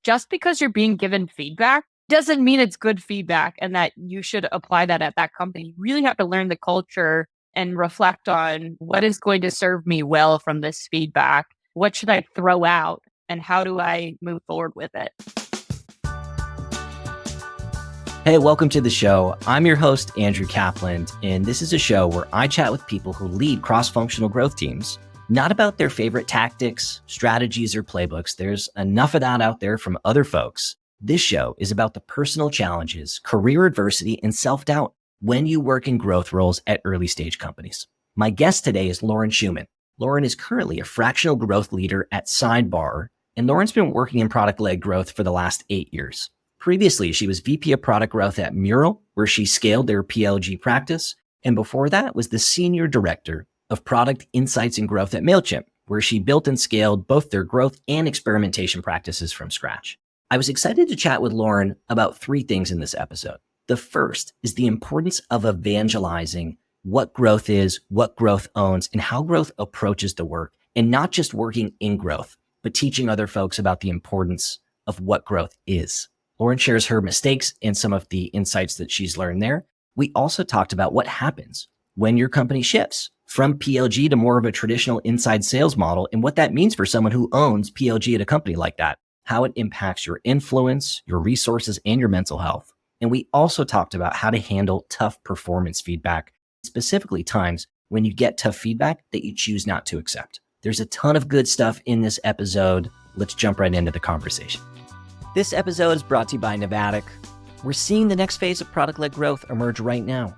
just because you're being given feedback doesn't mean it's good feedback and that you should apply that at that company. You really have to learn the culture and reflect on what is going to serve me well from this feedback. What should I throw out and how do I move forward with it? Hey, welcome to the show. I'm your host, Andrew Kaplan, and this is a show where I chat with people who lead cross-functional growth teams. Not about their favorite tactics, strategies, or playbooks. There's enough of that out there from other folks. This show is about the personal challenges, career adversity, and self-doubt when you work in growth roles at early stage companies. My guest today is Lauren Schuman. Lauren is currently a fractional growth leader at Sidebar, and Lauren's been working in product-led growth for the last 8 years. Previously, she was VP of Product Growth at Mural, where she scaled their PLG practice. And before that was the Senior Director of Product Insights and Growth at Mailchimp, where she built and scaled both their growth and experimentation practices from scratch. I was excited to chat with Lauren about 3 things in this episode. The first is the importance of evangelizing what growth is, what growth owns, and how growth approaches the work, and not just working in growth, but teaching other folks about the importance of what growth is. Lauren shares her mistakes and some of the insights that she's learned there. We also talked about what happens when your company shifts from PLG to more of a traditional inside sales model and what that means for someone who owns PLG at a company like that, how it impacts your influence, your resources, and your mental health. And we also talked about how to handle tough performance feedback, specifically times when you get tough feedback that you choose not to accept. There's a ton of good stuff in this episode. Let's jump right into the conversation. This episode is brought to you by Novatic. We're seeing the next phase of product-led growth emerge right now.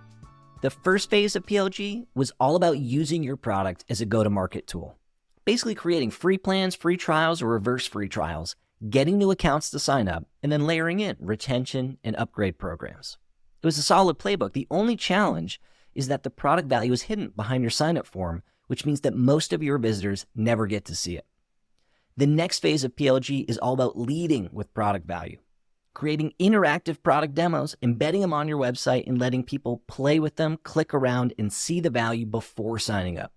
The first phase of PLG was all about using your product as a go-to-market tool, basically creating free plans, free trials, or reverse free trials, getting new accounts to sign up, and then layering in retention and upgrade programs. It was a solid playbook. The only challenge is that the product value is hidden behind your sign-up form, which means that most of your visitors never get to see it. The next phase of PLG is all about leading with product value, creating interactive product demos, embedding them on your website, and letting people play with them, click around, and see the value before signing up.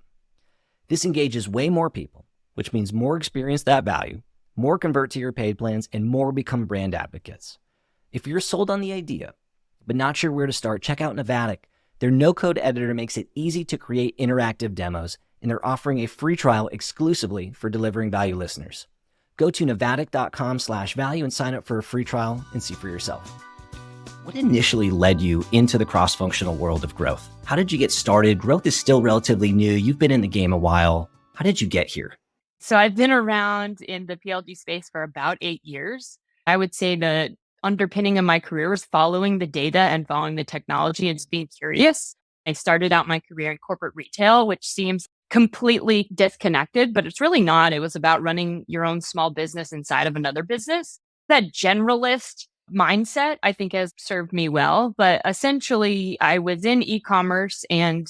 This engages way more people, which means more experience that value, more convert to your paid plans, and more become brand advocates. If you're sold on the idea, but not sure where to start, check out Novatic. Their no-code editor makes it easy to create interactive demos, and they're offering a free trial exclusively for Delivering Value listeners. Go to novatic.com/value and sign up for a free trial and see for yourself. What initially led you into the cross-functional world of growth? How did you get started? Growth is still relatively new. You've been in the game a while. How did you get here? So I've been around in the PLG space for about 8 years. I would say the underpinning of my career was following the data and following the technology and just being curious. I started out my career in corporate retail, which seems completely disconnected, but it's really not. It was about running your own small business inside of another business. That generalist mindset, I think, has served me well. But essentially, I was in e-commerce and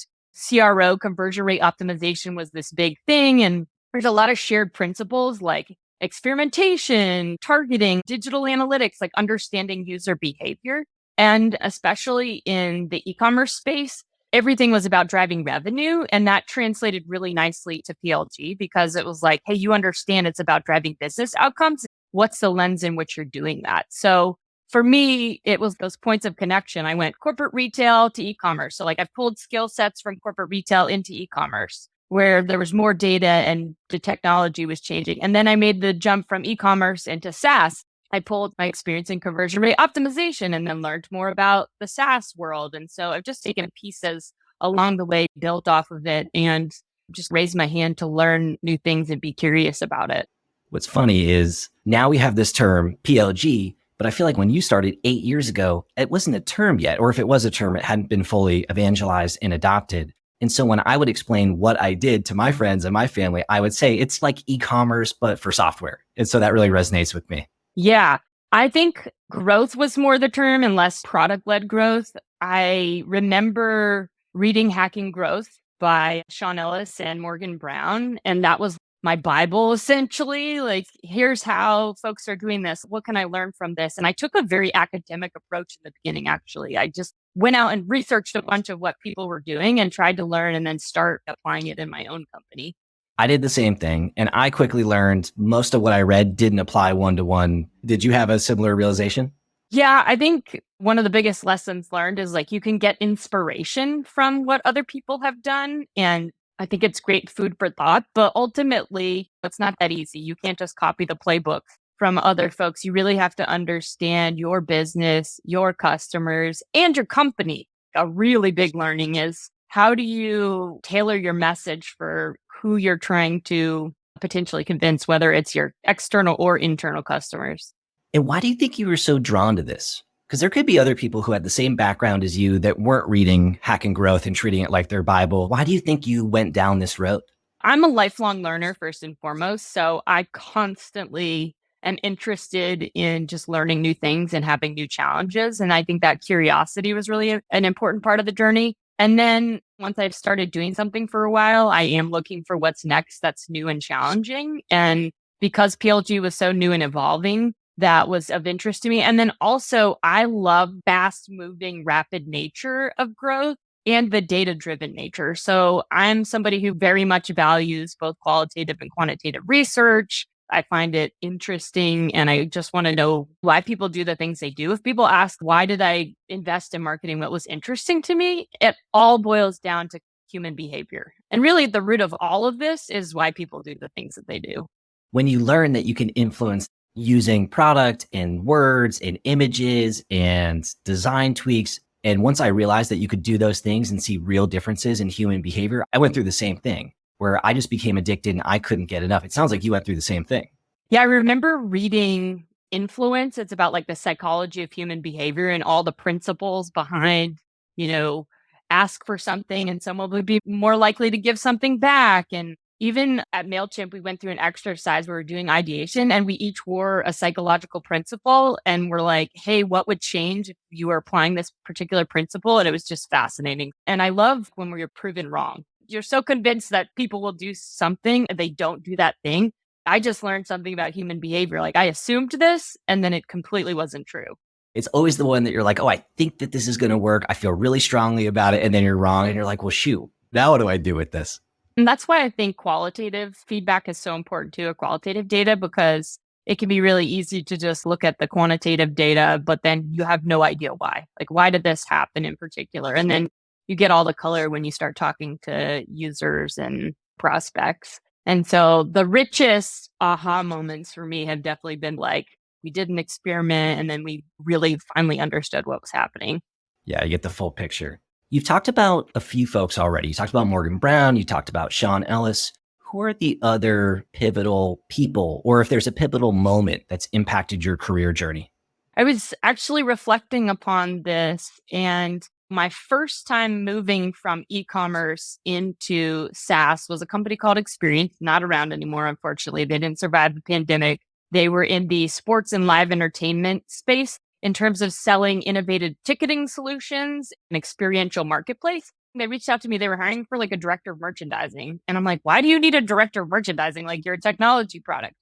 CRO, conversion rate optimization, was this big thing. And there's a lot of shared principles like experimentation, targeting, digital analytics, like understanding user behavior. And especially in the e-commerce space, everything was about driving revenue. And that translated really nicely to PLG because it was like, hey, you understand it's about driving business outcomes. What's the lens in which you're doing that? So for me, it was those points of connection. I went corporate retail to e-commerce. So like I've pulled skill sets from corporate retail into e-commerce where there was more data and the technology was changing. And then I made the jump from e-commerce into SaaS. I pulled my experience in conversion rate optimization and then learned more about the SaaS world. And so I've just taken pieces along the way, built off of it, and just raised my hand to learn new things and be curious about it. What's funny is now we have this term PLG, but I feel like when you started 8 years ago, it wasn't a term yet. Or if it was a term, it hadn't been fully evangelized and adopted. And so when I would explain what I did to my friends and my family, I would say it's like e-commerce, but for software. And so that really resonates with me. Yeah, I think growth was more the term and less product-led growth. I remember reading Hacking Growth by Sean Ellis and Morgan Brown, and that was my Bible, essentially. Like, here's how folks are doing this. What can I learn from this? And I took a very academic approach in the beginning, actually. I just went out and researched a bunch of what people were doing and tried to learn and then start applying it in my own company. I did the same thing, and I quickly learned most of what I read didn't apply one to one. Did you have a similar realization? Yeah, I think one of the biggest lessons learned is like you can get inspiration from what other people have done. And I think it's great food for thought, but ultimately, it's not that easy. You can't just copy the playbook from other folks. You really have to understand your business, your customers, and your company. A really big learning is how do you tailor your message for who you're trying to potentially convince, whether it's your external or internal customers? And why do you think you were so drawn to this? Because there could be other people who had the same background as you that weren't reading Hack and Growth and treating it like their Bible. Why do you think you went down this road? I'm a lifelong learner first and foremost. So I constantly am interested in just learning new things and having new challenges. And I think that curiosity was really an important part of the journey. And then once I've started doing something for a while, I am looking for what's next that's new and challenging. And because PLG was so new and evolving, that was of interest to me. And then also, I love fast moving, rapid nature of growth and the data driven nature. So I'm somebody who very much values both qualitative and quantitative research. I find it interesting and I just want to know why people do the things they do. If people ask, why did I invest in marketing? What was interesting to me? It all boils down to human behavior. And really, the root of all of this is why people do the things that they do. When you learn that you can influence using product and words and images and design tweaks, and once I realized that you could do those things and see real differences in human behavior, I went through the same thing where I just became addicted and I couldn't get enough. It sounds like you went through the same thing. Yeah, I remember reading Influence. It's about like the psychology of human behavior and all the principles behind, you know, ask for something and someone would be more likely to give something back. And even at Mailchimp, we went through an exercise where we were doing ideation and we each wore a psychological principle and we're like, hey, what would change if you were applying this particular principle? And it was just fascinating. And I love when we're proven wrong. You're so convinced that people will do something and they don't do that thing. I just learned something about human behavior. Like I assumed this and then it completely wasn't true. It's always the one that you're like, oh, I think that this is going to work. I feel really strongly about it. And then you're wrong. And you're like, well, shoot, now what do I do with this? And that's why I think qualitative feedback is so important too, qualitative data, because it can be really easy to just look at the quantitative data, but then you have no idea why. Like, why did this happen in particular? And then you get all the color when you start talking to users and prospects. And so the richest aha moments for me have definitely been like, we did an experiment and then we really finally understood what was happening. Yeah, you get the full picture. You've talked about a few folks already. You talked about Morgan Brown. You talked about Sean Ellis. Who are the other pivotal people, or if there's a pivotal moment that's impacted your career journey? I was actually reflecting upon this, and my first time moving from e-commerce into SaaS was a company called Experience, not around anymore, unfortunately. They didn't survive the pandemic. They were in the sports and live entertainment space in terms of selling innovative ticketing solutions and experiential marketplace. They reached out to me. They were hiring for like a director of merchandising. And I'm like, why do you need a director of merchandising? Like you're a technology product.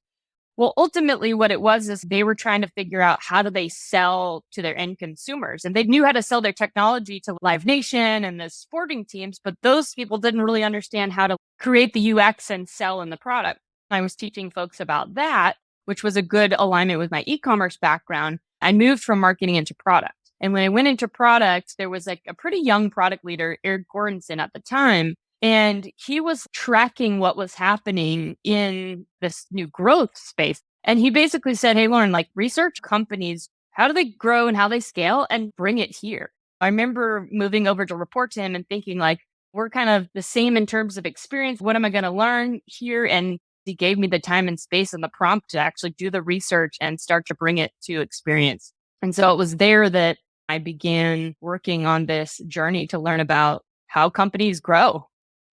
Well, ultimately, what it was is they were trying to figure out how do they sell to their end consumers. And they knew how to sell their technology to Live Nation and the sporting teams, but those people didn't really understand how to create the UX and sell in the product. I was teaching folks about that, which was a good alignment with my e-commerce background. I moved from marketing into product. And when I went into product, there was like a pretty young product leader, Eric Gordonson at the time. And he was tracking what was happening in this new growth space. And he basically said, hey, Lauren, like research companies, how do they grow and how they scale and bring it here? I remember moving over to report to him and thinking like, we're kind of the same in terms of experience. What am I going to learn here? And he gave me the time and space and the prompt to actually do the research and start to bring it to Experience. And so it was there that I began working on this journey to learn about how companies grow.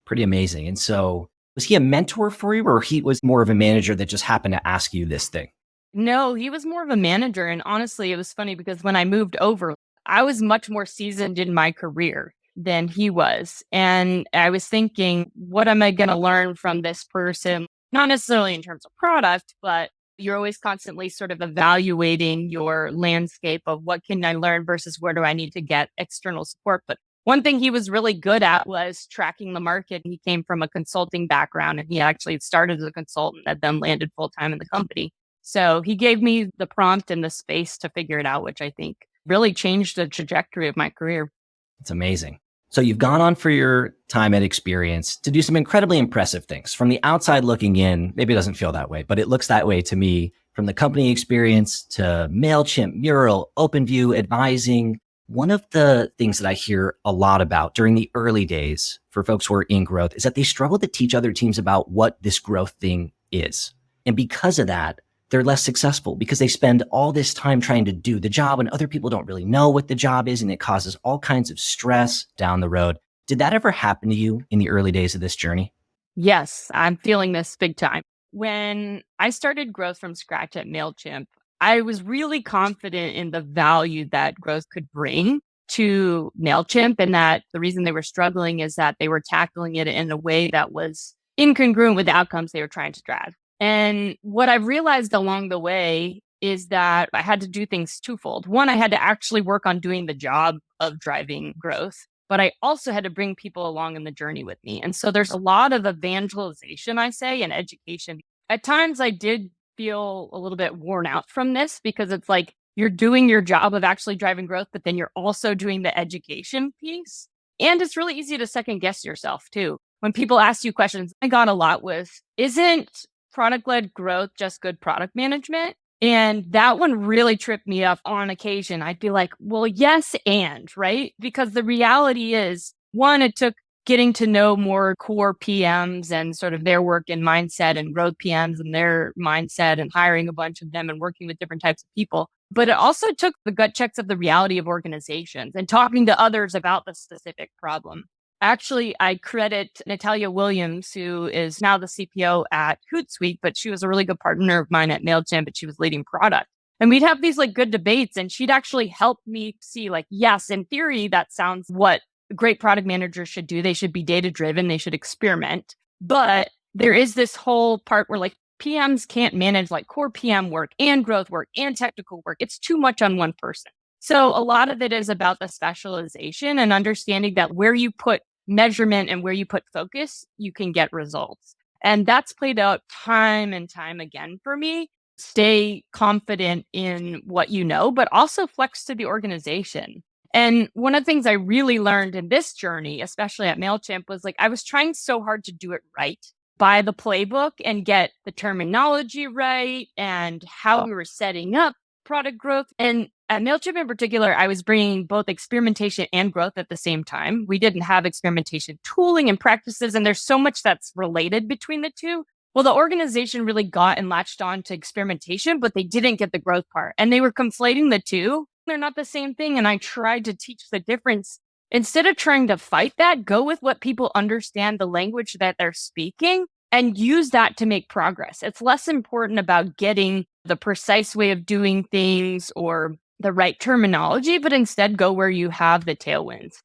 Pretty amazing. And so was he a mentor for you, or he was more of a manager that just happened to ask you this thing? No, he was more of a manager. And honestly, it was funny because when I moved over, I was much more seasoned in my career than he was. And I was thinking, what am I going to learn from this person? Not necessarily in terms of product, but you're always constantly sort of evaluating your landscape of what can I learn versus where do I need to get external support. But One thing he was really good at was tracking the market. He came from a consulting background and he actually started as a consultant and then landed full time in the company. So he gave me the prompt and the space to figure it out, which I think really changed the trajectory of my career. It's amazing. So you've gone on for your time at Experience to do some incredibly impressive things. From the outside looking in, maybe it doesn't feel that way, but it looks that way to me. From the company experience to Mailchimp, Mural, OpenView, advising. One of the things that I hear a lot about during the early days for folks who are in growth is that they struggle to teach other teams about what this growth thing is. And because of that, they're less successful because they spend all this time trying to do the job and other people don't really know what the job is. And it causes all kinds of stress down the road. Did that ever happen to you in the early days of this journey? Yes, I'm feeling this big time. When I started growth from scratch at Mailchimp, I was really confident in the value that growth could bring to Mailchimp, and that the reason they were struggling is that they were tackling it in a way that was incongruent with the outcomes they were trying to drive. And what I've realized along the way is that I had to do things twofold. One, I had to actually work on doing the job of driving growth, but I also had to bring people along in the journey with me. And so there's a lot of evangelization, I say, and education. At times I did feel a little bit worn out from this because it's like you're doing your job of actually driving growth, but then you're also doing the education piece. And it's really easy to second guess yourself too. When people ask you questions, I got a lot with, isn't product led growth just good product management? And that one really tripped me up on occasion. I'd be like, well, yes, and right. Because the reality is, one, it took getting to know more core PMs and sort of their work and mindset, and growth PMs and their mindset, and hiring a bunch of them and working with different types of people. But it also took the gut checks of the reality of organizations and talking to others about the specific problem. Actually, I credit Natalia Williams, who is now the CPO at Hootsuite, but she was a really good partner of mine at Mailchimp, and she was leading product. And we'd have these like good debates, and she'd actually help me see, like, yes, in theory, that sounds what great product managers should do. They should be data driven, they should experiment. But there is this whole part where like PMs can't manage like core PM work and growth work and technical work. It's too much on one person. So a lot of it is about the specialization and understanding that where you put measurement and where you put focus, you can get results. And that's played out time and time again for me. Stay confident in what you know, but also flex to the organization. And one of the things I really learned in this journey, especially at Mailchimp, was like I was trying so hard to do it right by the playbook and get the terminology right and how we were setting up product growth. And at Mailchimp in particular, I was bringing both experimentation and growth at the same time. We didn't have experimentation tooling and practices, and there's so much that's related between the two. Well, the organization really got and latched on to experimentation, but they didn't get the growth part. And they were conflating the two. They're not the same thing. And I tried to teach the difference. Instead of trying to fight that, go with what people understand, the language that they're speaking, and use that to make progress. It's less important about getting the precise way of doing things or the right terminology, but instead go where you have the tailwinds.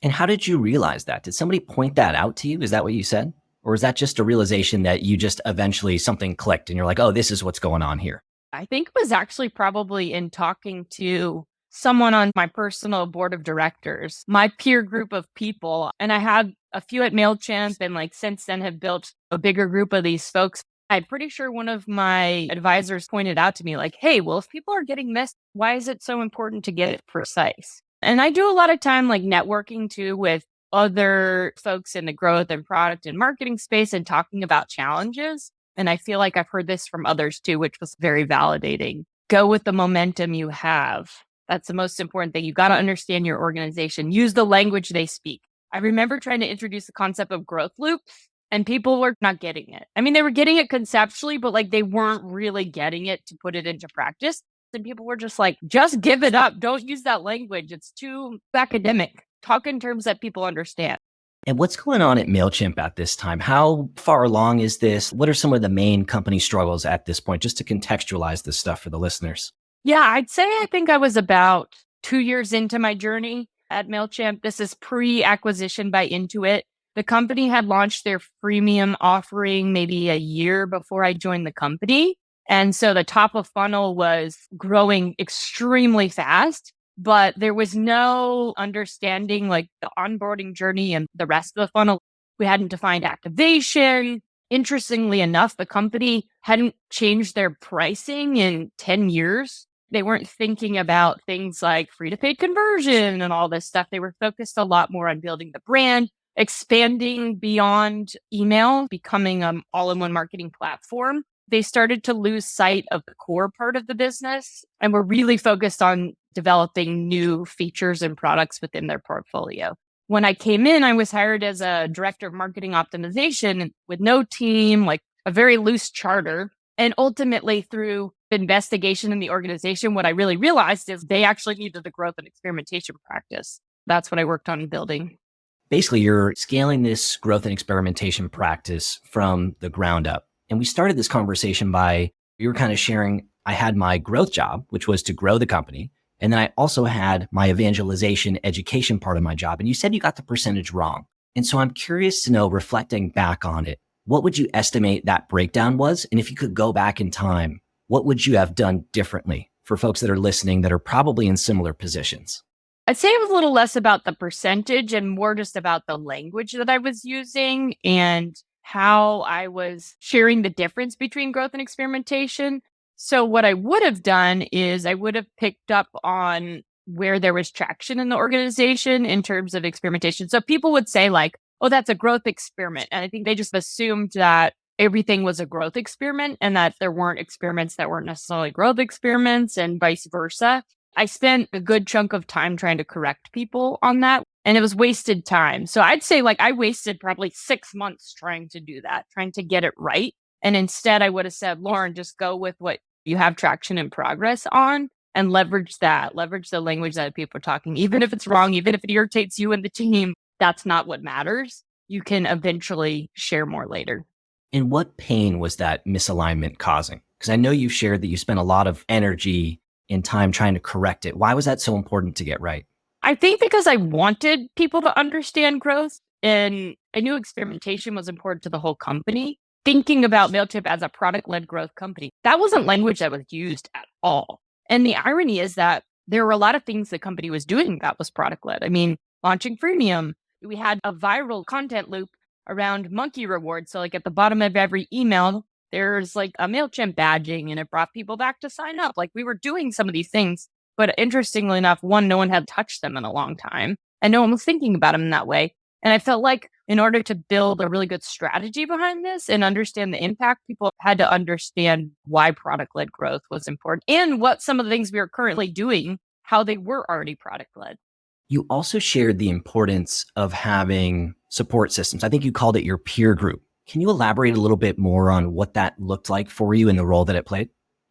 And how did you realize that? Did somebody point that out to you? Is that what you said? Or is that just a realization that you just eventually something clicked and you're like, oh, this is what's going on here? I think it was actually probably in talking to someone on my personal board of directors, my peer group of people. And I had a few at Mailchimp, and like since then have built a bigger group of these folks. I'm pretty sure one of my advisors pointed out to me like, hey, well, if people are getting missed, why is it so important to get it precise? And I do a lot of time like networking too with other folks in the growth and product and marketing space and talking about challenges. And I feel like I've heard this from others too, which was very validating. Go with the momentum you have. That's the most important thing. You got to understand your organization. Use the language they speak. I remember trying to introduce the concept of growth loops, and people were not getting it. I mean, they were getting it conceptually, but like they weren't really getting it to put it into practice. And people were just like, just give it up. Don't use that language. It's too academic. Talk in terms that people understand. And what's going on at Mailchimp at this time? How far along is this? What are some of the main company struggles at this point, just to contextualize this stuff for the listeners? Yeah, I'd say I think I was about 2 years into my journey at Mailchimp. This is pre-acquisition by Intuit. The company had launched their freemium offering maybe a year before I joined the company. And so the top of funnel was growing extremely fast. but there was no understanding like the onboarding journey and the rest of the funnel. We hadn't defined activation. Interestingly enough, the company hadn't changed their pricing in 10 years. They weren't thinking about things like free to paid conversion and all this stuff. They were focused a lot more on building the brand, expanding beyond email, becoming an all-in-one marketing platform. They started to lose sight of the core part of the business and were really focused on developing new features and products within their portfolio. When I came in, I was hired as a director of marketing optimization with no team, like a very loose charter. And ultimately, through investigation in the organization, what I really realized is they actually needed a growth and experimentation practice. That's what I worked on building. Basically, you're scaling this growth and experimentation practice from the ground up. And we started this conversation by you were kind of sharing, I had my growth job, which was to grow the company. And then I also had my evangelization education part of my job. And you said you got the percentage wrong. And so I'm curious to know, reflecting back on it, what would you estimate that breakdown was? And if you could go back in time, what would you have done differently for folks that are listening that are probably in similar positions? I'd say it was a little less about the percentage and more just about the language that I was using and how I was sharing the difference between growth and experimentation. So what I would have done is I would have picked up on where there was traction in the organization in terms of experimentation. So people would say like, oh, that's a growth experiment. And I think they just assumed that everything was a growth experiment and that there weren't experiments that weren't necessarily growth experiments and vice versa. I spent a good chunk of time trying to correct people on that, and it was wasted time. So I'd say like I wasted probably 6 months trying to do that, trying to get it right. And instead I would have said, Lauren, just go with what you have traction and progress on and leverage that, leverage the language that people are talking. Even if it's wrong, even if it irritates you and the team, that's not what matters. You can eventually share more later. And what pain was that misalignment causing? Because I know you shared that you spent a lot of energy in time trying to correct it. Why was that so important to get right? I think because I wanted people to understand growth and I knew experimentation was important to the whole company. Thinking about Mailchimp as a product-led growth company, that wasn't language that was used at all. And the irony is that there were a lot of things the company was doing that was product-led. I mean, launching freemium, we had a viral content loop around monkey rewards. So like at the bottom of every email, there's like a Mailchimp badging and it brought people back to sign up. Like we were doing some of these things, but interestingly enough, one, no one had touched them in a long time and no one was thinking about them in that way. And I felt like in order to build a really good strategy behind this and understand the impact, people had to understand why product-led growth was important and what some of the things we are currently doing, how they were already product-led. You also shared the importance of having support systems. I think you called it your peer group. Can you elaborate a little bit more on what that looked like for you and the role that it played?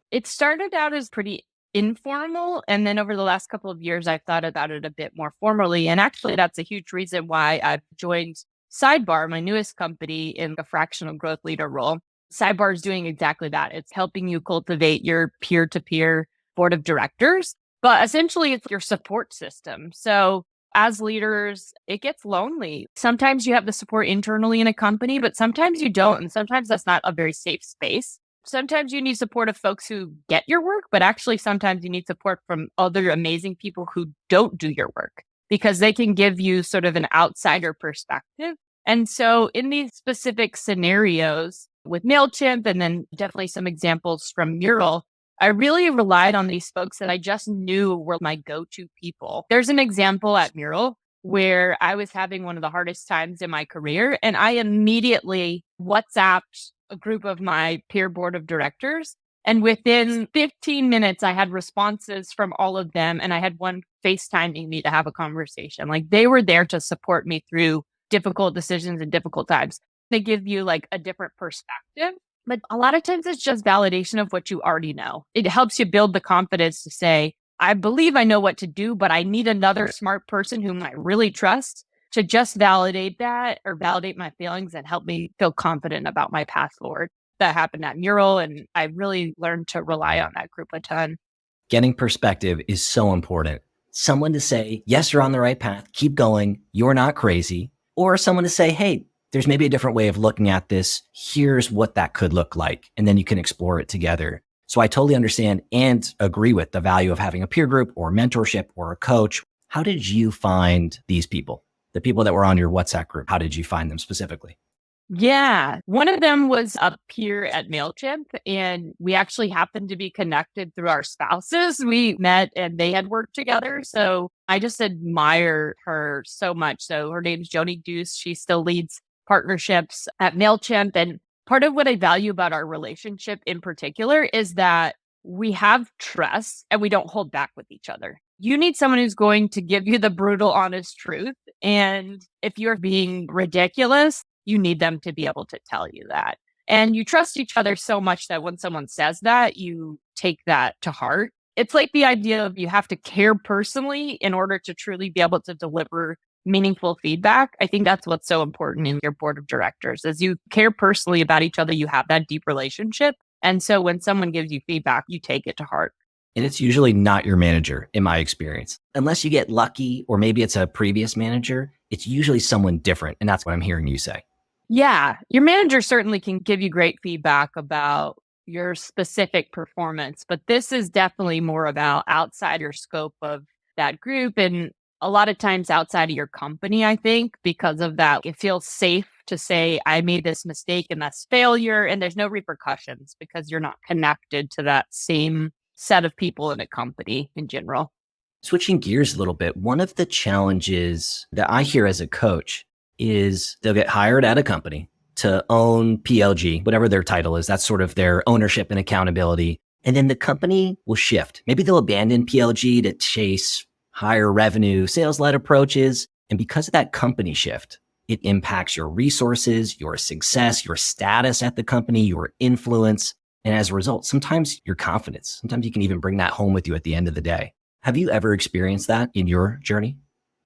It started out as pretty informal. And then over the last couple of years, I've thought about it a bit more formally. And actually, that's a huge reason why I've joined Sidebar, my newest company, in a fractional growth leader role. Sidebar is doing exactly that. It's helping you cultivate your peer-to-peer board of directors, but essentially it's your support system. So as leaders, it gets lonely. Sometimes you have the support internally in a company, but sometimes you don't. And sometimes that's not a very safe space. Sometimes you need support of folks who get your work, but actually sometimes you need support from other amazing people who don't do your work because they can give you sort of an outsider perspective. And so in these specific scenarios with Mailchimp and then definitely some examples from Mural, I really relied on these folks that I just knew were my go-to people. There's an example at Mural where I was having one of the hardest times in my career, and I immediately WhatsApped a group of my peer board of directors. And within 15 minutes, I had responses from all of them, and I had one FaceTiming me to have a conversation. Like they were there to support me through difficult decisions and difficult times. They give you like a different perspective. But a lot of times it's just validation of what you already know. It helps you build the confidence to say, I believe I know what to do, but I need another smart person whom I really trust to just validate that or validate my feelings and help me feel confident about my path forward. That happened at Mural, and I really learned to rely on that group a ton. Getting perspective is so important. Someone to say, yes, you're on the right path, keep going, you're not crazy. Or someone to say, hey, there's maybe a different way of looking at this. Here's what that could look like. And then you can explore it together. So I totally understand and agree with the value of having a peer group or mentorship or a coach. How did you find these people? The people that were on your WhatsApp group, how did you find them specifically? Yeah. One of them was up here at Mailchimp, and we actually happened to be connected through our spouses. We met and they had worked together. So I just admire her so much. So her name's Joni Deuce. She still leads partnerships at Mailchimp. And part of what I value about our relationship in particular is that we have trust and we don't hold back with each other. You need someone who's going to give you the brutal, honest truth. And if you're being ridiculous, you need them to be able to tell you that. And you trust each other so much that when someone says that, you take that to heart. It's like the idea of you have to care personally in order to truly be able to deliver meaningful feedback. I think that's what's so important in your board of directors is you care personally about each other. You have that deep relationship. And so when someone gives you feedback, you take it to heart. And it's usually not your manager, in my experience. Unless you get lucky, or maybe it's a previous manager, it's usually someone different. And that's what I'm hearing you say. Yeah, your manager certainly can give you great feedback about your specific performance, but this is definitely more about outside your scope of that group and a lot of times outside of your company, I think, because of that, it feels safe to say, I made this mistake and that's failure, and there's no repercussions because you're not connected to that same set of people in a company in general. Switching gears a little bit, one of the challenges that I hear as a coach is they'll get hired at a company to own PLG, whatever their title is. That's sort of their ownership and accountability. And then the company will shift. Maybe they'll abandon PLG to chase higher revenue, sales-led approaches. And because of that company shift, it impacts your resources, your success, your status at the company, your influence. And as a result, sometimes your confidence, sometimes you can even bring that home with you at the end of the day. Have you ever experienced that in your journey?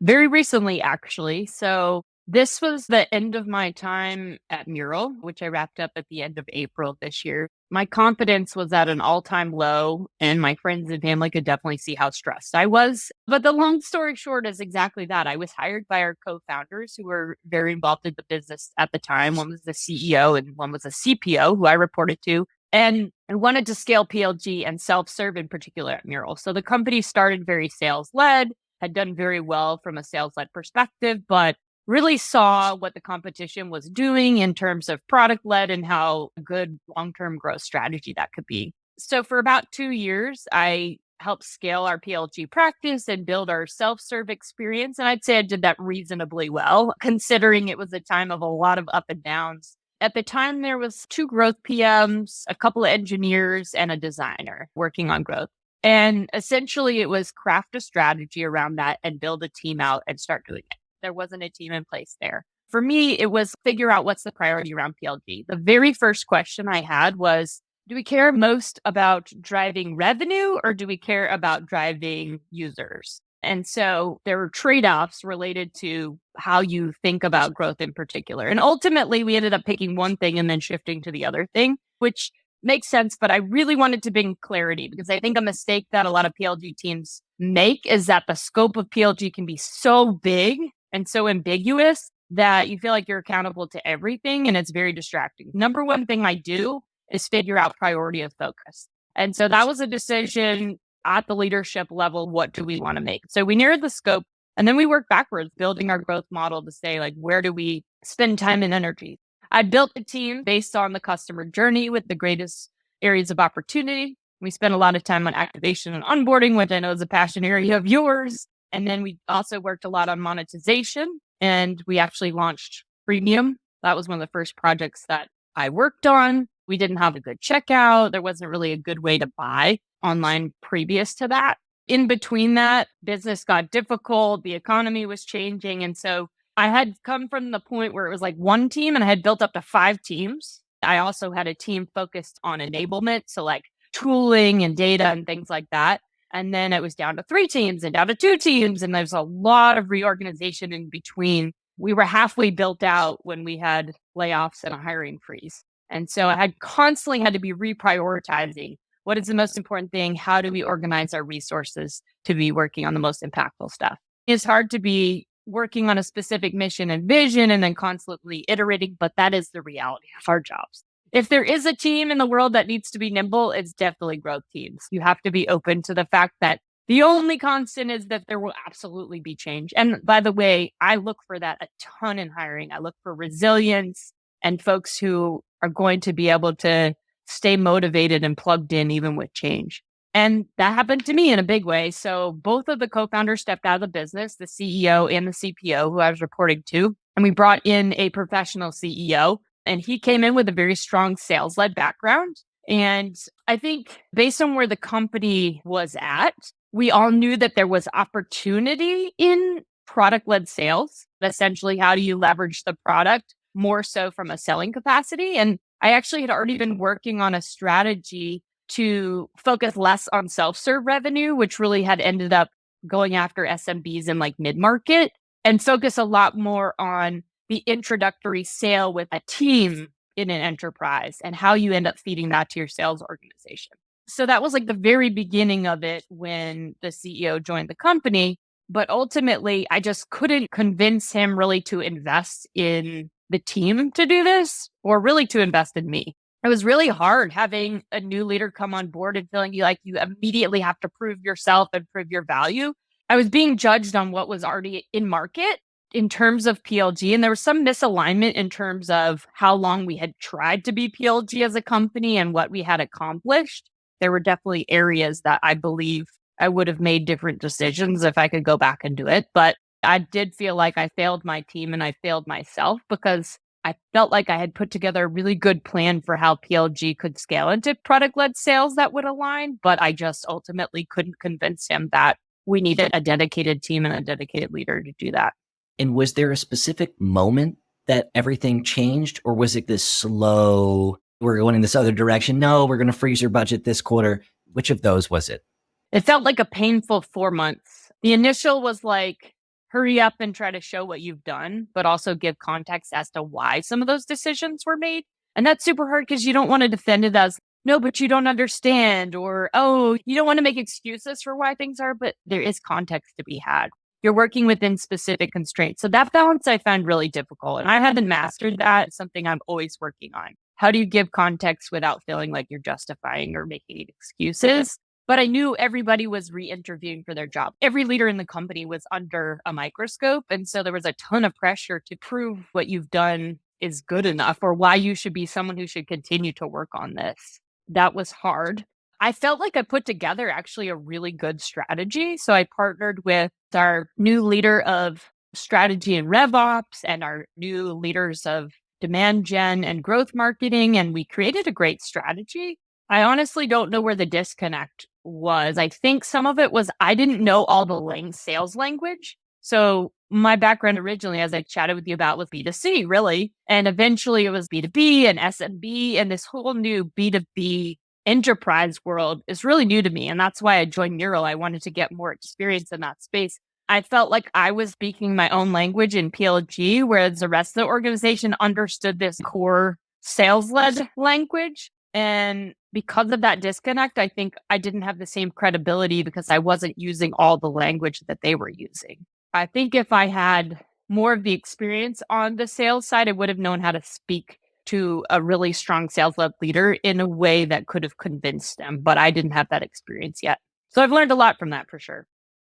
Very recently, actually. So this was the end of my time at Mural, which I wrapped up at the end of April this year. My confidence was at an all-time low, and my friends and family could definitely see how stressed I was. But the long story short is exactly that. I was hired by our co-founders who were very involved in the business at the time. One was the CEO and one was a CPO who I reported to. And I wanted to scale PLG and self-serve in particular at Mural. So the company started very sales-led, had done very well from a sales-led perspective, but really saw what the competition was doing in terms of product-led and how good long-term growth strategy that could be. So for about 2 years, I helped scale our PLG practice and build our self-serve experience. And I'd say I did that reasonably well, considering it was a time of a lot of up and downs. At the time, there was 2 growth PMs, a couple of engineers, and a designer working on growth. And essentially, it was craft a strategy around that and build a team out and start doing it. There wasn't a team in place there. For me, it was figure out what's the priority around PLG. The very first question I had was, do we care most about driving revenue or do we care about driving users? And so there were trade-offs related to how you think about growth in particular. And ultimately, we ended up picking one thing and then shifting to the other thing, which makes sense. But I really wanted to bring clarity because I think a mistake that a lot of PLG teams make is that the scope of PLG can be so big and so ambiguous that you feel like you're accountable to everything and it's very distracting. Number one thing I do is figure out priority of focus. And so that was a decision at the leadership level. What do we want to make? So we narrowed the scope and then we worked backwards, building our growth model to say, like, where do we spend time and energy? I built a team based on the customer journey with the greatest areas of opportunity. We spent a lot of time on activation and onboarding, which I know is a passion area of yours. And then we also worked a lot on monetization and we actually launched freemium. That was one of the first projects that I worked on. We didn't have a good checkout. There wasn't really a good way to buy online previous to that. In between that, business got difficult. The economy was changing. And so I had come from the point where it was like one team and I had built up to 5 teams. I also had a team focused on enablement. So like tooling and data and things like that. And then it was down to 3 teams and down to 2 teams. And there's a lot of reorganization in between. We were halfway built out when we had layoffs and a hiring freeze. And so I had constantly had to be reprioritizing. What is the most important thing? How do we organize our resources to be working on the most impactful stuff? It's hard to be working on a specific mission and vision and then constantly iterating, but that is the reality of our jobs. If there is a team in the world that needs to be nimble, it's definitely growth teams. You have to be open to the fact that the only constant is that there will absolutely be change. And by the way, I look for that a ton in hiring. I look for resilience and folks who are going to be able to stay motivated and plugged in even with change. And that happened to me in a big way. So both of the co-founders stepped out of the business, the CEO and the CPO who I was reporting to, and we brought in a professional CEO, and he came in with a very strong sales led background. And I think based on where the company was at, we all knew that there was opportunity in product led sales. Essentially, how do you leverage the product more so from a selling capacity? And I actually had already been working on a strategy to focus less on self-serve revenue, which really had ended up going after SMBs and like mid-market, and focus a lot more on the introductory sale with a team in an enterprise and how you end up feeding that to your sales organization. So that was like the very beginning of it when the CEO joined the company. But ultimately, I just couldn't convince him really to invest in the team to do this or really to invest in me. It was really hard having a new leader come on board and feeling like you immediately have to prove yourself and prove your value. I was being judged on what was already in market in terms of PLG, and there was some misalignment in terms of how long we had tried to be PLG as a company and what we had accomplished. There were definitely areas that I believe I would have made different decisions if I could go back and do it. But I did feel like I failed my team and I failed myself because I felt like I had put together a really good plan for how PLG could scale into product-led sales that would align, but I just ultimately couldn't convince him that we needed a dedicated team and a dedicated leader to do that. And was there a specific moment that everything changed, or was it this slow, we're going in this other direction? No, we're going to freeze your budget this quarter. Which of those was it? It felt like a painful 4 months. The initial was like, hurry up and try to show what you've done, but also give context as to why some of those decisions were made. And that's super hard because you don't want to defend it as, no, but you don't understand, or, oh, you don't want to make excuses for why things are, but there is context to be had. You're working within specific constraints. So that balance I found really difficult. And I haven't mastered that. It's something I'm always working on. How do you give context without feeling like you're justifying or making excuses? But I knew everybody was re-interviewing for their job. Every leader in the company was under a microscope. And so there was a ton of pressure to prove what you've done is good enough or why you should be someone who should continue to work on this. That was hard. I felt like I put together actually a really good strategy. So I partnered with our new leader of strategy and RevOps and our new leaders of demand gen and growth marketing, and we created a great strategy. I honestly don't know where the disconnect was. I think some of it was I didn't know all the sales language. So my background originally, as I chatted with you about, was B2C, really. And eventually it was B2B and SMB, and this whole new B2B enterprise world is really new to me. And that's why I joined Mural. I wanted to get more experience in that space. I felt like I was speaking my own language in PLG, whereas the rest of the organization understood this core sales-led language. And because of that disconnect, I think I didn't have the same credibility because I wasn't using all the language that they were using. I think if I had more of the experience on the sales side, I would have known how to speak to a really strong sales-led leader in a way that could have convinced them, but I didn't have that experience yet. So I've learned a lot from that for sure.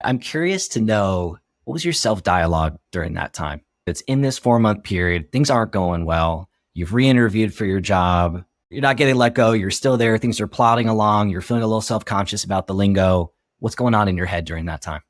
I'm curious to know, what was your self-dialogue during that time? It's in this 4-month period. Things aren't going well. You've re-interviewed for your job. You're not getting let go. You're still there. Things are plodding along. You're feeling a little self-conscious about the lingo. What's going on in your head during that time?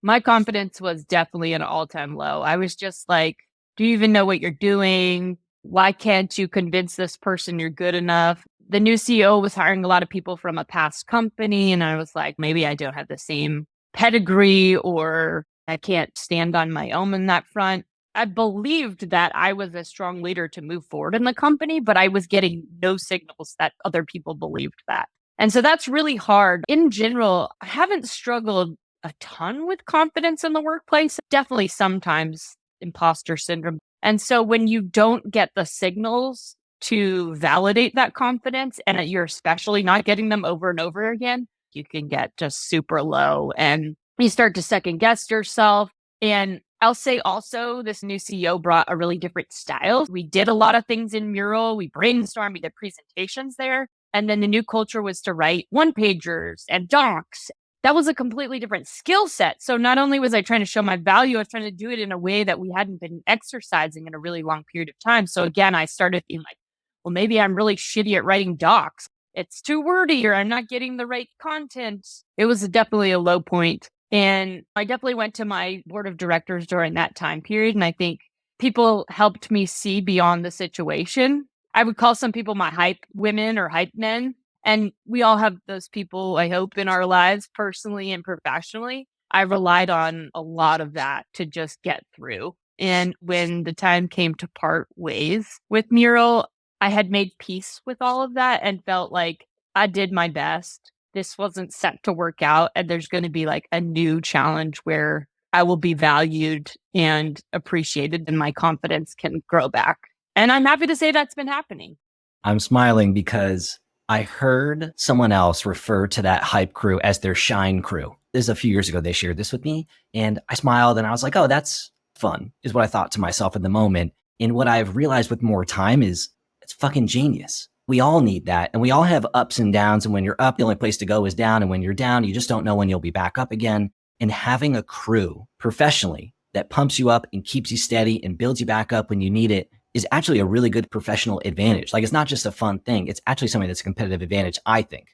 My confidence was definitely an all-time low. I was just like, do you even know what you're doing? Why can't you convince this person you're good enough? The new CEO was hiring a lot of people from a past company. And I was like, maybe I don't have the same pedigree or I can't stand on my own in that front. I believed that I was a strong leader to move forward in the company, but I was getting no signals that other people believed that. And so that's really hard. In general, I haven't struggled a ton with confidence in the workplace. Definitely sometimes imposter syndrome. And so when you don't get the signals to validate that confidence and you're especially not getting them over and over again, you can get just super low and you start to second guess yourself. And I'll say also this new CEO brought a really different style. We did a lot of things in Mural. We brainstormed, we did presentations there. And then the new culture was to write one pagers and docs. That was a completely different skill set. So not only was I trying to show my value, I was trying to do it in a way that we hadn't been exercising in a really long period of time. So again, I started being like, well, maybe I'm really shitty at writing docs. It's too wordy or I'm not getting the right content. It was definitely a low point. And I definitely went to my board of directors during that time period. And I think people helped me see beyond the situation. I would call some people my hype women or hype men. And we all have those people, I hope, in our lives, personally and professionally. I relied on a lot of that to just get through. And when the time came to part ways with Mural, I had made peace with all of that and felt like I did my best. This wasn't set to work out. And there's going to be like a new challenge where I will be valued and appreciated and my confidence can grow back. And I'm happy to say that's been happening. I'm smiling because I heard someone else refer to that hype crew as their shine crew. This is a few years ago. They shared this with me and I smiled and I was like, oh, that's fun, is what I thought to myself in the moment. And what I've realized with more time is it's fucking genius. We all need that. And we all have ups and downs. And when you're up, the only place to go is down. And when you're down, you just don't know when you'll be back up again. And having a crew professionally that pumps you up and keeps you steady and builds you back up when you need it is actually a really good professional advantage. Like, it's not just a fun thing. It's actually something that's a competitive advantage, I think.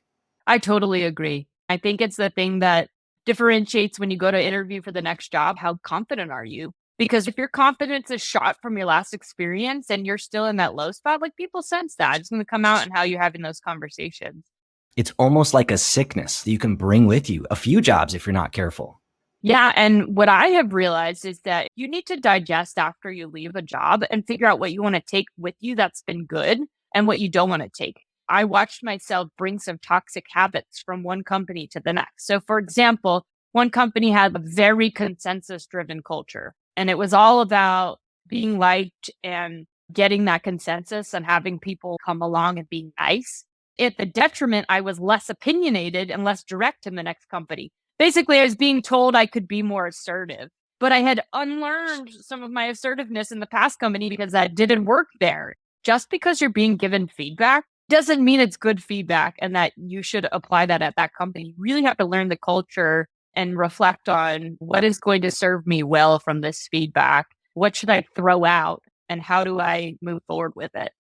I totally agree. I think it's the thing that differentiates when you go to interview for the next job. How confident are you? Because if your confidence is shot from your last experience and you're still in that low spot, like people sense that. It's going to come out in how you're having those conversations. It's almost like a sickness that you can bring with you a few jobs if you're not careful. Yeah. And what I have realized is that you need to digest after you leave a job and figure out what you want to take with you that's been good and what you don't want to take. I watched myself bring some toxic habits from one company to the next. So, for example, one company had a very consensus driven culture, and it was all about being liked and getting that consensus and having people come along and being nice. At the detriment, I was less opinionated and less direct in the next company. Basically, I was being told I could be more assertive, but I had unlearned some of my assertiveness in the past company because that didn't work there. Just because you're being given feedback doesn't mean it's good feedback and that you should apply that at that company. You really have to learn the culture and reflect on what is going to serve me well from this feedback. What should I throw out and how do I move forward with it?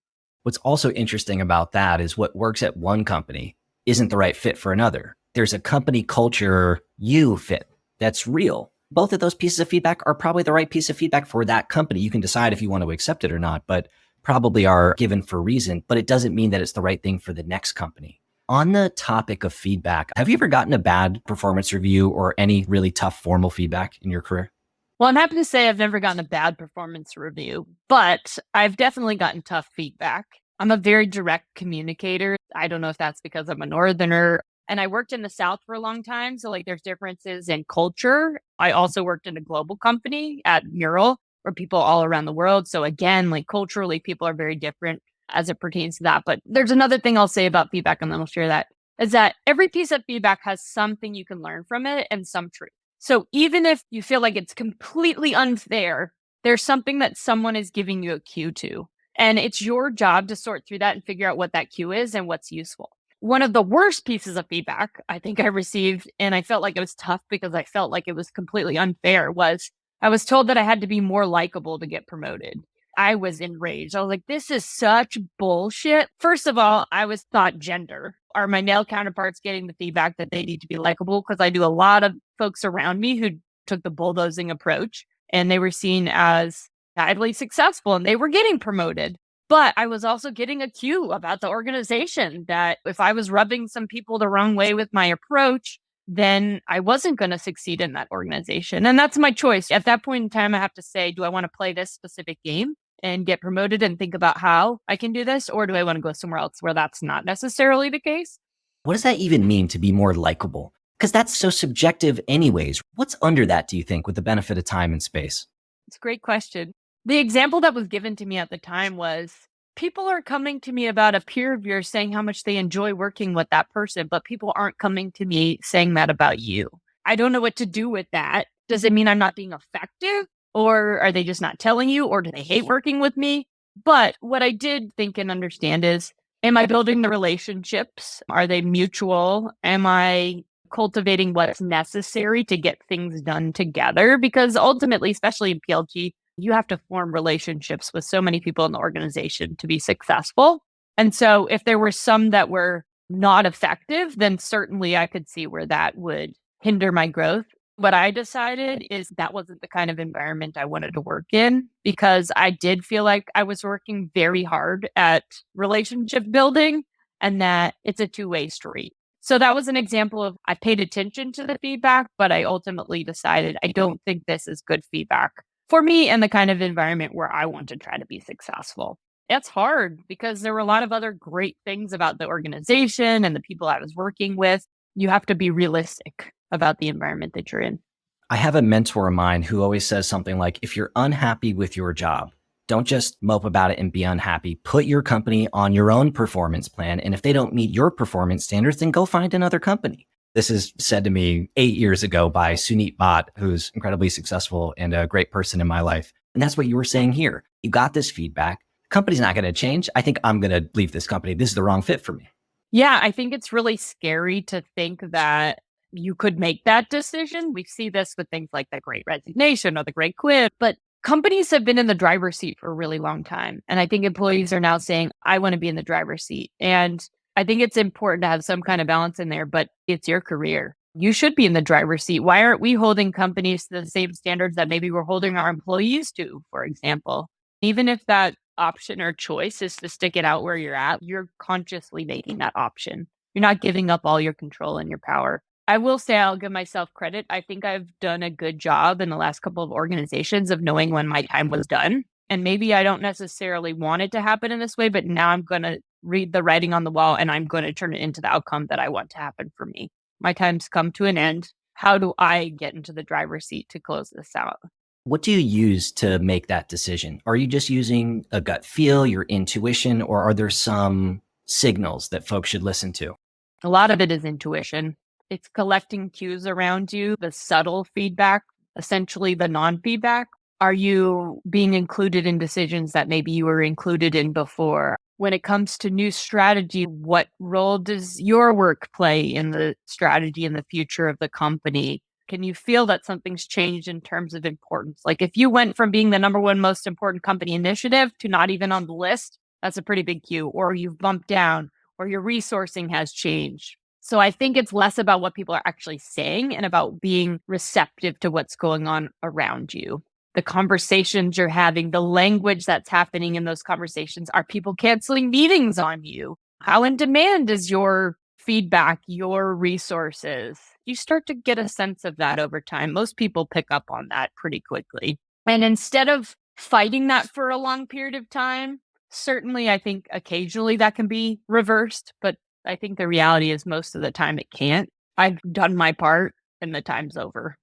What's also interesting about that is what works at one company isn't the right fit for another. There's a company culture you fit that's real. Both of those pieces of feedback are probably the right piece of feedback for that company. You can decide if you want to accept it or not, but probably are given for a reason, but it doesn't mean that it's the right thing for the next company. On the topic of feedback, have you ever gotten a bad performance review or any really tough formal feedback in your career? Well, I'm happy to say I've never gotten a bad performance review, but I've definitely gotten tough feedback. I'm a very direct communicator. I don't know if that's because I'm a northerner and I worked in the South for a long time. So like there's differences in culture. I also worked in a global company at Mural where people all around the world. So again, like culturally, people are very different as it pertains to that. But there's another thing I'll say about feedback, and then I'll share that, is that every piece of feedback has something you can learn from it and some truth. So even if you feel like it's completely unfair, there's something that someone is giving you a cue to. And it's your job to sort through that and figure out what that cue is and what's useful. One of the worst pieces of feedback I think I received, and I felt like it was tough because I felt like it was completely unfair, was I was told that I had to be more likable to get promoted. I was enraged. I was like, this is such bullshit. First of all, I was thought gender. Are my male counterparts getting the feedback that they need to be likable? Because I do a lot of folks around me who took the bulldozing approach and they were seen as highly successful and they were getting promoted. But I was also getting a cue about the organization that if I was rubbing some people the wrong way with my approach, then I wasn't going to succeed in that organization. And that's my choice. At that point in time, I have to say, do I want to play this specific game and get promoted and think about how I can do this? Or do I want to go somewhere else where that's not necessarily the case? What does that even mean to be more likable? Because that's so subjective anyways. What's under that, do you think, with the benefit of time and space? It's a great question. The example that was given to me at the time was people are coming to me about a peer of yours saying how much they enjoy working with that person, but people aren't coming to me saying that about you. I don't know what to do with that. Does it mean I'm not being effective? Or are they just not telling you? Or do they hate working with me? But what I did think and understand is, am I building the relationships? Are they mutual? Am I cultivating what's necessary to get things done together? Because ultimately, especially in PLG, you have to form relationships with so many people in the organization to be successful. And so if there were some that were not effective, then certainly I could see where that would hinder my growth. What I decided is that wasn't the kind of environment I wanted to work in, because I did feel like I was working very hard at relationship building and that it's a two-way street. So that was an example of I paid attention to the feedback, but I ultimately decided I don't think this is good feedback for me and the kind of environment where I want to try to be successful. It's hard because there were a lot of other great things about the organization and the people I was working with. You have to be realistic about the environment that you're in. I have a mentor of mine who always says something like, if you're unhappy with your job, don't just mope about it and be unhappy. Put your company on your own performance plan. And if they don't meet your performance standards, then go find another company. This is said to me 8 years ago by Sunit Bhatt, who's incredibly successful and a great person in my life. And that's what you were saying here. You got this feedback. Company's not going to change. I think I'm going to leave this company. This is the wrong fit for me. Yeah, I think it's really scary to think that you could make that decision. We see this with things like the Great Resignation or the Great Quit, but companies have been in the driver's seat for a really long time. And I think employees are now saying, I want to be in the driver's seat. And I think it's important to have some kind of balance in there, but it's your career. You should be in the driver's seat. Why aren't we holding companies to the same standards that maybe we're holding our employees to, for example? Even if that option or choice is to stick it out where you're at, you're consciously making that option. You're not giving up all your control and your power. I will say I'll give myself credit. I think I've done a good job in the last couple of organizations of knowing when my time was done. And maybe I don't necessarily want it to happen in this way, but now I'm going to read the writing on the wall and I'm going to turn it into the outcome that I want to happen for me. My time's come to an end. How do I get into the driver's seat to close this out? What do you use to make that decision? Are you just using a gut feel, your intuition, or are there some signals that folks should listen to? A lot of it is intuition. It's collecting cues around you, the subtle feedback, essentially the non-feedback. Are you being included in decisions that maybe you were included in before? When it comes to new strategy, what role does your work play in the strategy and the future of the company? Can you feel that something's changed in terms of importance? Like if you went from being the number one most important company initiative to not even on the list, that's a pretty big cue. Or you've bumped down, or your resourcing has changed. So I think it's less about what people are actually saying and about being receptive to what's going on around you. The conversations you're having, the language that's happening in those conversations. Are people canceling meetings on you? How in demand is your feedback, your resources? You start to get a sense of that over time. Most people pick up on that pretty quickly. And instead of fighting that for a long period of time, certainly I think occasionally that can be reversed, but I think the reality is most of the time it can't. I've done my part and the time's over.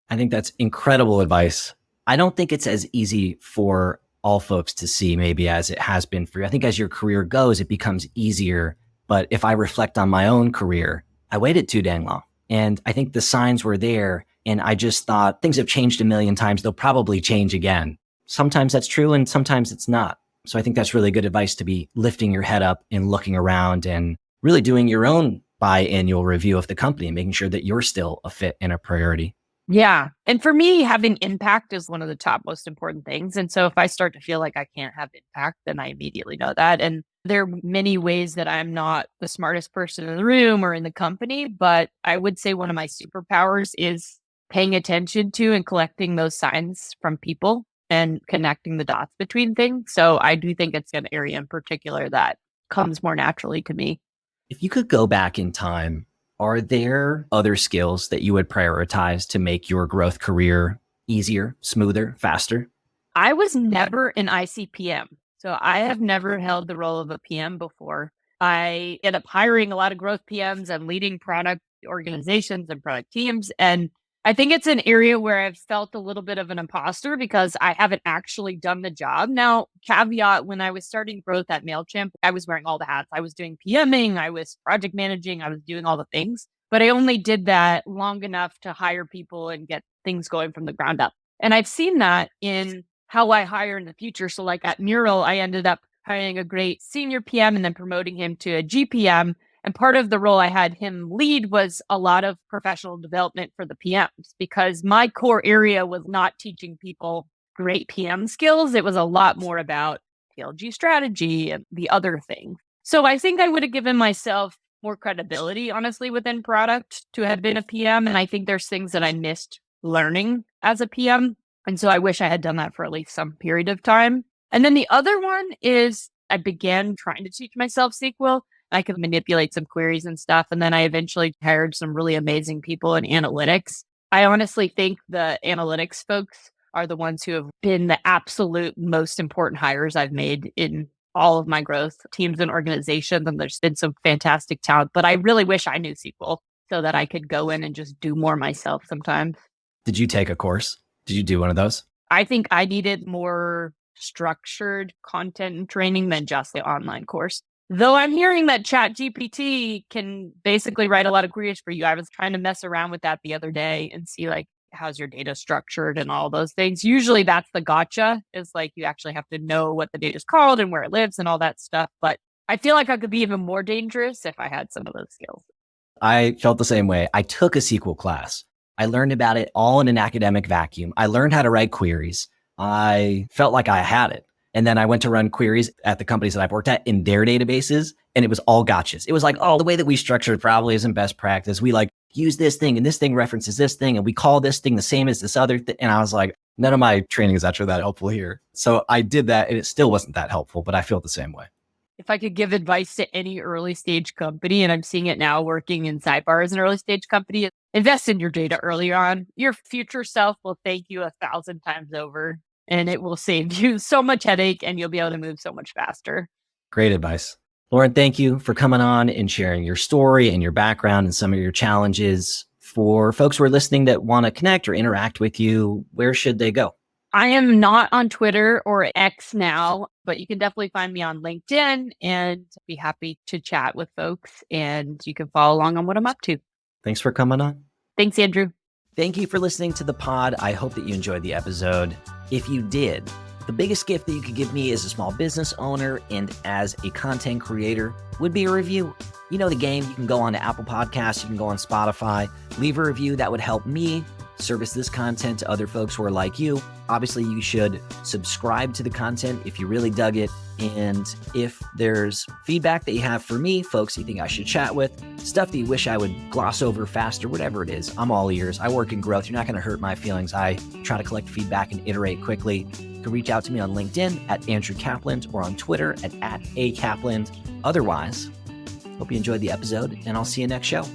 I think that's incredible advice. I don't think it's as easy for all folks to see maybe as it has been for you. I think as your career goes, it becomes easier. But if I reflect on my own career, I waited too dang long. And I think the signs were there. And I just thought things have changed a million times. They'll probably change again. Sometimes that's true and sometimes it's not. So I think that's really good advice to be lifting your head up and looking around and really doing your own biannual review of the company and making sure that you're still a fit and a priority. Yeah. And for me, having impact is one of the top most important things. And so if I start to feel like I can't have impact, then I immediately know that. And there are many ways that I'm not the smartest person in the room or in the company, but I would say one of my superpowers is paying attention to and collecting those signs from people and connecting the dots between things. So I do think it's an area in particular that comes more naturally to me. If you could go back in time, are there other skills that you would prioritize to make your growth career easier, smoother, faster? I was never an ICPM. So I have never held the role of a PM before. I ended up hiring a lot of growth PMs and leading product organizations and product teams. And I think it's an area where I've felt a little bit of an imposter because I haven't actually done the job. Now, caveat, when I was starting growth at Mailchimp, I was wearing all the hats. I was doing PMing, I was project managing, I was doing all the things. But I only did that long enough to hire people and get things going from the ground up. And I've seen that in how I hire in the future. So like at Mural, I ended up hiring a great senior PM and then promoting him to a GPM. And part of the role I had him lead was a lot of professional development for the PMs, because my core area was not teaching people great PM skills. It was a lot more about PLG strategy and the other things. So I think I would have given myself more credibility, honestly, within product to have been a PM. And I think there's things that I missed learning as a PM. And so I wish I had done that for at least some period of time. And then the other one is I began trying to teach myself SQL. I could manipulate some queries and stuff. And then I eventually hired some really amazing people in analytics. I honestly think the analytics folks are the ones who have been the absolute most important hires I've made in all of my growth teams and organizations. And there's been some fantastic talent, but I really wish I knew SQL so that I could go in and just do more myself sometimes. Did you take a course? Did you do one of those? I think I needed more structured content and training than just the online course. Though I'm hearing that ChatGPT can basically write a lot of queries for you. I was trying to mess around with that the other day and see like, how's your data structured and all those things. Usually that's the gotcha, is like you actually have to know what the data is called and where it lives and all that stuff. But I feel like I could be even more dangerous if I had some of those skills. I felt the same way. I took a SQL class. I learned about it all in an academic vacuum. I learned how to write queries. I felt like I had it. And then I went to run queries at the companies that I've worked at in their databases, and it was all gotchas. It was like, oh, the way that we structured probably isn't best practice. We like use this thing and this thing references this thing, and we call this thing the same as this other thing. And I was like, none of my training is actually that helpful here. So I did that, and it still wasn't that helpful, but I feel the same way. If I could give advice to any early stage company, and I'm seeing it now working in Sidebar as an early stage company, invest in your data early on. Your future self will thank you 1,000 times over, and it will save you so much headache, and you'll be able to move so much faster. Great advice. Lauren, thank you for coming on and sharing your story and your background and some of your challenges. For folks who are listening that want to connect or interact with you, where should they go? I am not on Twitter or X now, but you can definitely find me on LinkedIn and be happy to chat with folks. And you can follow along on what I'm up to. Thanks for coming on. Thanks, Andrew. Thank you for listening to the pod. I hope that you enjoyed the episode. If you did, the biggest gift that you could give me as a small business owner and as a content creator would be a review. You know the game. You can go on to Apple Podcasts. You can go on Spotify. Leave a review. That would help me service this content to other folks who are like you. Obviously, you should subscribe to the content if you really dug it. And if there's feedback that you have for me, folks you think I should chat with, stuff that you wish I would gloss over faster, whatever it is, I'm all ears. I work in growth. You're not going to hurt my feelings. I try to collect feedback and iterate quickly. You can reach out to me on LinkedIn at Andrew Kaplan or on Twitter at @akaplan. Otherwise, hope you enjoyed the episode, and I'll see you next show.